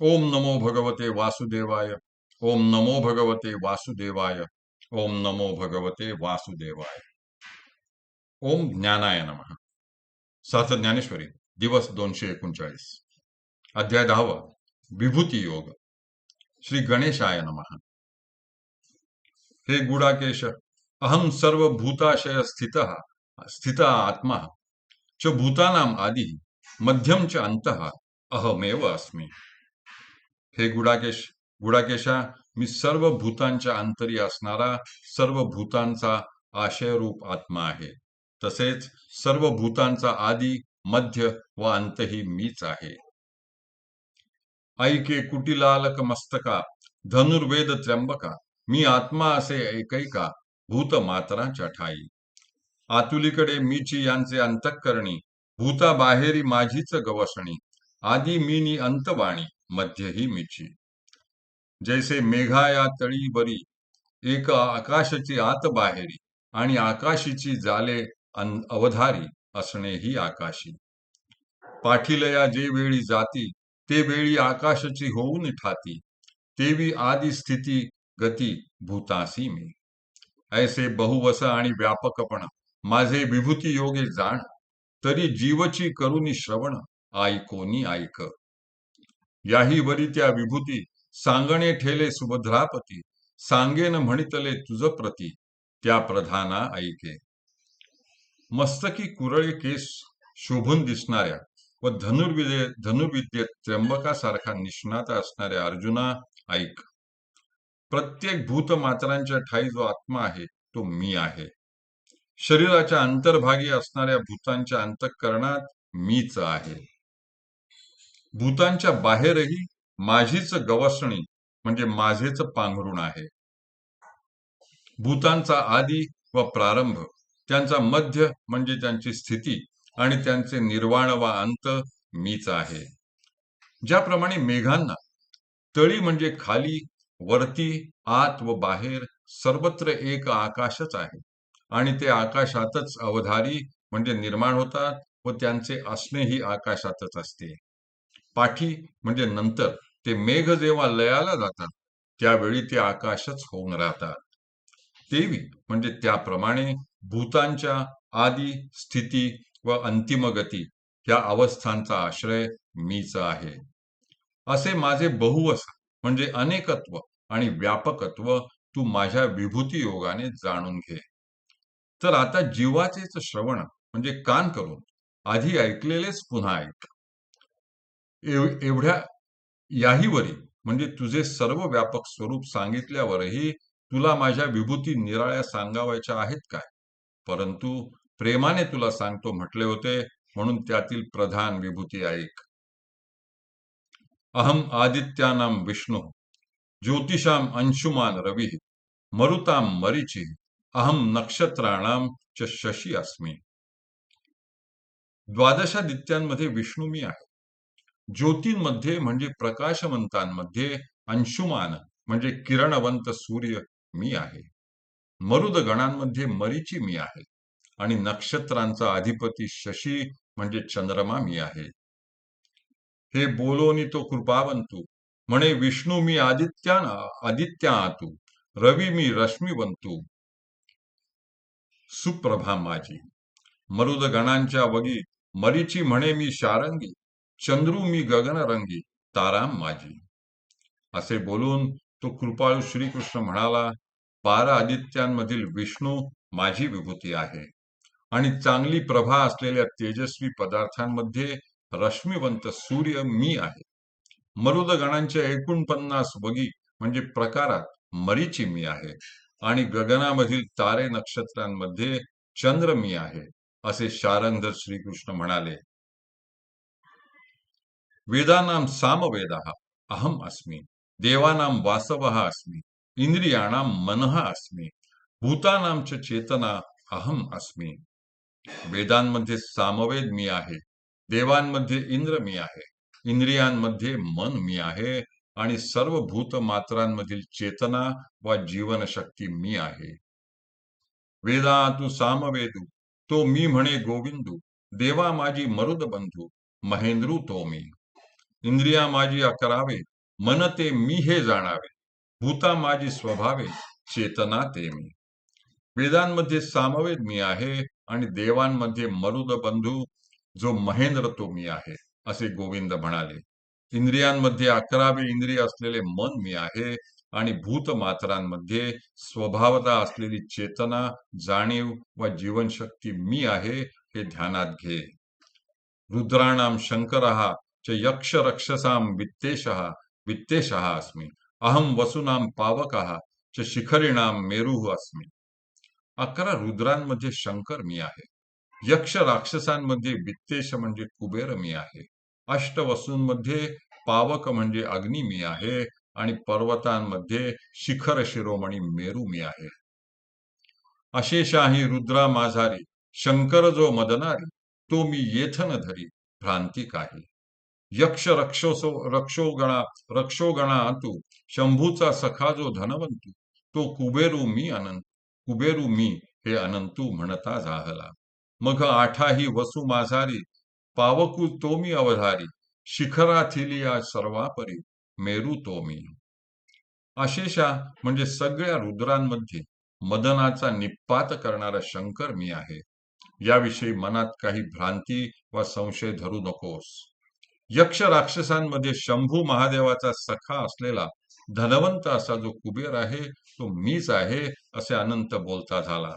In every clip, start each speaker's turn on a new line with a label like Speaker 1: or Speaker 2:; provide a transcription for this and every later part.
Speaker 1: ओम नमो भगवते वासुदेवाय. ओम नमो भगवते वासुदेवाय. ओम नमो भगवते वासुदेवाय. ओम ज्ञानाय नमः. सहस्र ज्ञानेश्वरी, दिवस 239. अध्याय 10. विभूती योग. श्री गणेशाय नमः. हे गुडाकेश, अहम सर्वभूताशय स्थित आत्मा च भूतानाम आदि मध्यम च अंतः अहमेव अस्मि. हे गुडाकेशा, मी सर्व भूतांच्या अंतरी असणारा, सर्व भूतांचा आशयरूप आत्मा आहे. तसेच सर्व भूतांचा आदी, मध्य व अंतही मीच आहे. ऐके कुटिलालक मस्तका, धनुर्वेद त्र्यंबका, मी आत्मा असे एकैका, भूत मात्राच्या ठाई. आतुलीकडे मीची यांचे अंतःकरणी, भूता बाहेरी माझीच गवसणी, आदी मीनी अंतवाणी, मध्यही मीची. जैसे मेघा या तळी बरी, एक आकाशाची आत बाहेरी, आणि आकाशीची जाले अवधारी, असणे ही आकाशी. पाठीलया जे वेळी जाती, ते वेळी आकाशाची होऊन ठाती, तेवी आदी स्थिती गती भूतासी मी. ऐसे बहुवस आणि व्यापकपण माझे विभूती योगे जाण, तरी जीवची करुनी श्रवण, ऐकोनी ऐक. याही वरी त्या विभूती सांगणे ठेले सुभद्रापती, सांगेन म्हणितले तुझ प्रती, त्या प्रधाना ऐके. मस्तकी कुरळे केस शोभून दिसणाऱ्या व धनुर्विद्येत त्र्यंबकासारखा निष्णात असणाऱ्या अर्जुना, ऐक. प्रत्येक भूतमात्रांच्या ठाई जो आत्मा आहे तो मी आहे. शरीराच्या अंतर्भागी असणाऱ्या भूतांच्या अंतःकरणात मीच आहे. भूतांच्या बाहेरही माझीच गवसणी म्हणजे माझेच पांघरुण आहे. भूतांचा आदी व प्रारंभ, त्यांचा मध्य म्हणजे त्यांची स्थिती, आणि त्यांचे निर्वाण व अंत मीच आहे. ज्याप्रमाणे मेघांना तळी म्हणजे खाली, वरती, आत व बाहेर सर्वत्र एक आकाशच आहे, आणि ते आकाशातच अवधारी म्हणजे निर्माण होतात व त्यांचे असणेही आकाशातच असते. पाठी म्हणजे नंतर, ते मेघ जेव्हा लयाला जातात त्यावेळी ते आकाशच होऊन राहतात. तेवी म्हणजे त्याप्रमाणे भूतांच्या आदी, स्थिती व अंतिम गती या अवस्थांचा आश्रय मीच आहे. असे माझे बहुवस म्हणजे अनेकत्व आणि व्यापकत्व तू माझ्या विभूती योगाने जाणून घे. तर आता जीवाचेच श्रवण म्हणजे कान करून आधी ऐकलेलेच पुन्हा ऐक. एवढ्या याहीवरी म्हणजे तुझे सर्व व्यापक स्वरूप सांगितल्यावरही तुला माझ्या विभूती निराळ्या सांगावायच्या आहेत काय? परंतु प्रेमाने तुला सांगतो म्हटले होते, म्हणून त्यातील प्रधान विभूती ऐक. अहम आदित्यानां विष्णु, ज्योतिषाम अंशुमान रवी, मरुताम मरीची, अहम नक्षत्राणाम च शशी अस्मी. द्वादशादित्यांमध्ये विष्णू मी आहे. ज्योतींमध्ये म्हणजे प्रकाशवंतांमध्ये अंशुमान म्हणजे किरणवंत सूर्य मी आहे. मरुद गणांमध्ये मरीची मी आहे, आणि नक्षत्रांचा अधिपती शशी म्हणजे चंद्रमा मी आहे. हे बोलोनी तो कृपावंतू, म्हणे विष्णू मी आदित्या आतू, रवी मी रश्मीवंतू, सुप्रभा माझी. मरुद गणांच्या वगी मरीची म्हणे मी शारंगी, चंद्रू मी गगनरंगी, ताराम माझी. असे बोलून तो कृपाळू श्रीकृष्ण म्हणाला, 12 आदित्यांमधील विष्णू माझी विभूती आहे, आणि चांगली प्रभा असलेल्या तेजस्वी पदार्थांमध्ये रश्मीवंत सूर्य मी आहे. मरुद गणांच्या 49 वगी म्हणजे प्रकारात मरीची मी आहे, आणि गगनामधील तारे नक्षत्रांमध्ये चंद्र मी आहे, असे शारंगधर श्रीकृष्ण म्हणाले. वेदानां सामवेदः अहम अस्मि, देवानां वासवः अस्मि, इंद्रियाणां मनः अस्मि, भूतानां च चेतना अहम अस्मि. वेदांमध्ये सामवेद मी आहे, देवांमध्ये इंद्र मी आहे, इंद्रियांमध्ये मन मी आहे, आणि सर्व भूत मात्रांमधील चेतना वा जीवनशक्ती मी आहे. वेदा तू सामवेदू, तो मी म्हणे गोविंदू, देवा माझी मरुद बंधू, महेंद्रू तो मी. इंद्रिया माझी अकरावे, मन ते मी हे जाणावे. भूता माझी स्वभावे, चेतना ते मी. वेदांमध्ये सामवेद मी आहे आणि देवांमध्ये मरुद बंधू जो महेंद्र तो मी आहे, असे गोविंद म्हणाले. इंद्रियांमध्ये 11 इंद्रिय असलेले मन मी आहे आणि भूतमात्रांमध्ये स्वभावता असलेली चेतना, जाणीव व जीवनशक्ती मी आहे, हे ध्यानात घे. रुद्राणाम शंकरः च यक्ष रक्षसां वित्तेशः अस्मि. अहम वसूनां पावकः च शिखरिणां मेरुः अस्मि. 11 रुद्रांमध्ये शंकर मी आहे. यक्ष राक्षसांमध्ये वित्तेश म्हणजे कुबेर मी आहे. अष्टवसूंमध्ये पावक म्हणजे अग्नी मी आहे आणि पर्वतांमध्ये शिखर शिरोमणी मेरू मी आहे. अशेषाही रुद्रा माझारी, शंकर जो मदनारी, तो मी येथन धरी, भ्रांती काही. यक्ष रक्षोगणा अंतू, शंभूचा सखा जो धनवंतू, तो कुबेरू मी हे अनंतू म्हणता जाहला. मग आठाही वसू माझारी, पावकू तो मी अवधारी, शिखराथिली या सर्वापरी, मेरू तो मी. अशेषा म्हणजे सगळ्या रुद्रांमध्ये मदनाचा निपात करणारा शंकर मी आहे. याविषयी मनात काही भ्रांती वा संशय धरू नकोस. यक्ष राक्षसांमध्ये शंभू महादेवाचा सखा असलेला धनवंत असा जो कुबेर आहे तो मीच आहे, असे अनंत बोलता झाला.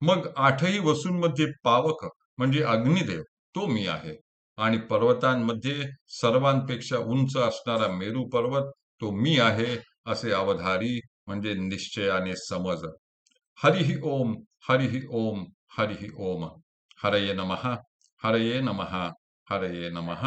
Speaker 1: मग आठही वसूंमध्ये पावक म्हणजे अग्निदेव तो मी आहे आणि पर्वतांमध्ये सर्वांपेक्षा उंच असणारा मेरू पर्वत तो मी आहे, असे अवधारी म्हणजे निश्चयाने समज. हरिः ओम, हरिः ओम, हरिः ओम. हरये नमः, हरये नमः, हरये नमः.